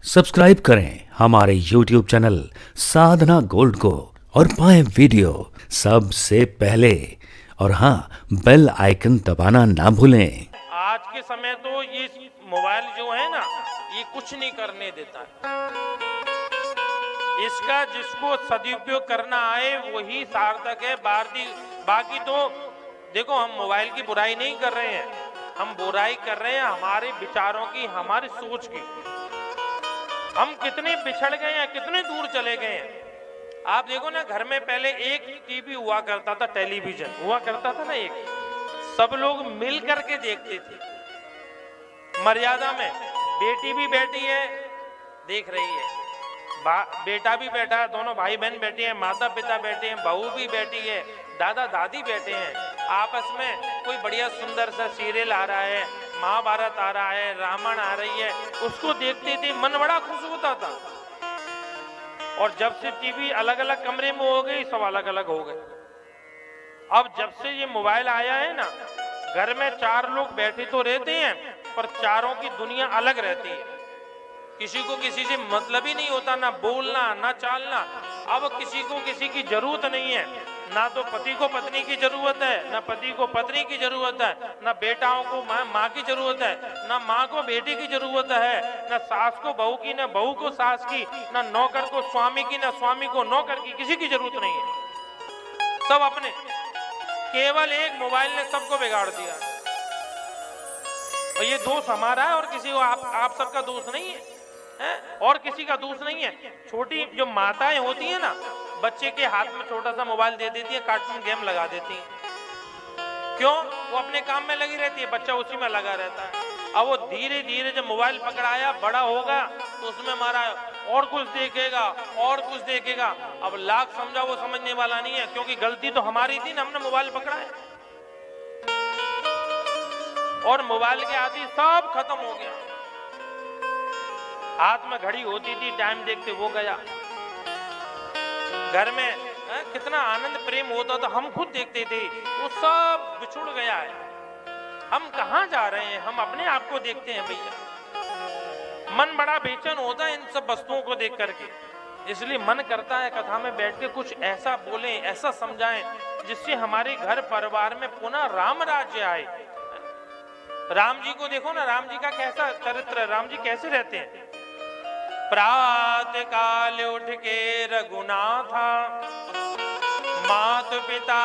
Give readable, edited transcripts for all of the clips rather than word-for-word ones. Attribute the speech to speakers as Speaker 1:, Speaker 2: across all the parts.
Speaker 1: Subscribe करें हमारे YouTube channel साधना gold को और पाएं वीडियो सबसे पहले। और हाँ, बेल आइकन दबाना ना भूलें।
Speaker 2: आज के समय तो ये मोबाइल जो है ना, ये कुछ नहीं करने देता है। इसका जिसको सदुपयोग करना आए वही सार्थक है। बाकी तो देखो, हम मोबाइल की बुराई नहीं कर रहे हैं, हम बुराई कर रहे हैं हमारे विचारों की, हमारी सोच की। हम कितने बिछड़ गए हैं, कितने दूर चले गए हैं। आप देखो ना, घर में पहले एक टीवी हुआ करता था, टेलीविजन हुआ करता था ना, एक सब लोग मिल करके देखते थे मर्यादा में। बेटी भी बैठी है देख रही है, बेटा भी बैठा है, दोनों भाई बहन बैठे हैं, माता पिता बैठे हैं, बहू भी बैठी है, दादा दादी बैठे हैं। आपस में कोई बढ़िया सुंदर सा सीरियल आ रहा है, महाभारत आ रहा है, रामायण आ रही है, उसको देखते थे, मन बड़ा खुश होता था। और जब से टीवी अलग अलग कमरे में हो गई, सब अलग अलग हो गए। अब जब से ये मोबाइल आया है ना, घर में चार लोग बैठे तो रहते हैं, पर चारों की दुनिया अलग रहती है। किसी को किसी से मतलब ही नहीं होता, ना बोलना ना चालना। अब किसी को किसी की जरूरत नहीं है, ना तो पति को पत्नी की जरूरत है, ना पति को पत्नी की जरूरत है, ना बेटाओं को माँ की जरूरत है, ना माँ को बेटी की जरूरत है, ना सास को बहू की, ना बहू को सास की, ना नौकर को स्वामी की, ना स्वामी को नौकर की, किसी की जरूरत नहीं है। सब अपने, केवल एक मोबाइल ने सबको बिगाड़ दिया। और ये दोष हमारा है, और किसी को आप सबका दोष नहीं है, और किसी का दोष नहीं है। छोटी जो माताएं होती हैं ना, बच्चे के हाथ में छोटा सा मोबाइल दे देती है, कार्टून गेम लगा देती है। क्यों? वो अपने काम में लगी रहती है, बच्चा उसी में लगा रहता है। अब वो धीरे धीरे जब मोबाइल पकड़ाया, बड़ा होगा तो उसमें हमारा और कुछ देखेगा, और कुछ देखेगा। अब लाख समझा वो समझने वाला नहीं है, क्योंकि गलती तो हमारी थी ना, हमने मोबाइल पकड़ाया। और मोबाइल के आदि सब खत्म हो गया। हाथ में घड़ी होती थी, टाइम देखते वो गया। घर में कितना आनंद प्रेम होता था, हम खुद देखते थे, वो सब बिछुड़ गया है। हम कहाँ जा रहे हैं? हम अपने आप को देखते हैं भैया। मन बड़ा बेचैन होता है इन सब वस्तुओं को देख करके। इसलिए मन करता है कथा में बैठ के कुछ ऐसा बोलें, ऐसा समझाएं, जिससे हमारे घर परिवार में पुनः राम राज्य आए। राम जी को देखो ना, राम जी का कैसा चरित्र है, राम जी कैसे रहते हैं। प्रातः काल उठ के रघुनाथा, मात पिता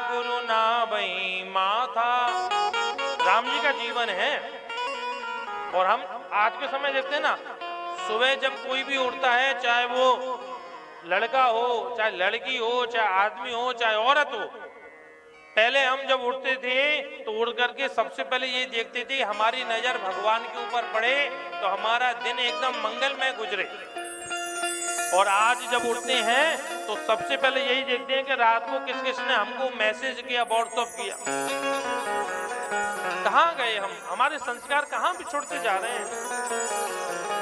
Speaker 2: गुरु ना भई माथा। राम जी का जीवन है। और हम आज के समय देखते हैं ना, सुबह जब कोई भी उठता है, चाहे वो लड़का हो, चाहे लड़की हो, चाहे आदमी हो, चाहे औरत हो, पहले हम जब उठते थे तो उठ करके सबसे पहले ये देखते थे हमारी नजर भगवान के ऊपर पड़े तो हमारा दिन एकदम मंगलमय गुजरे। और आज जब उठते हैं तो सबसे पहले यही देखते हैं कि रात को किस किसने हमको मैसेज किया, व्हाट्सएप किया। कहाँ गए हम? हमारे संस्कार कहाँ बिछुड़ते जा रहे हैं?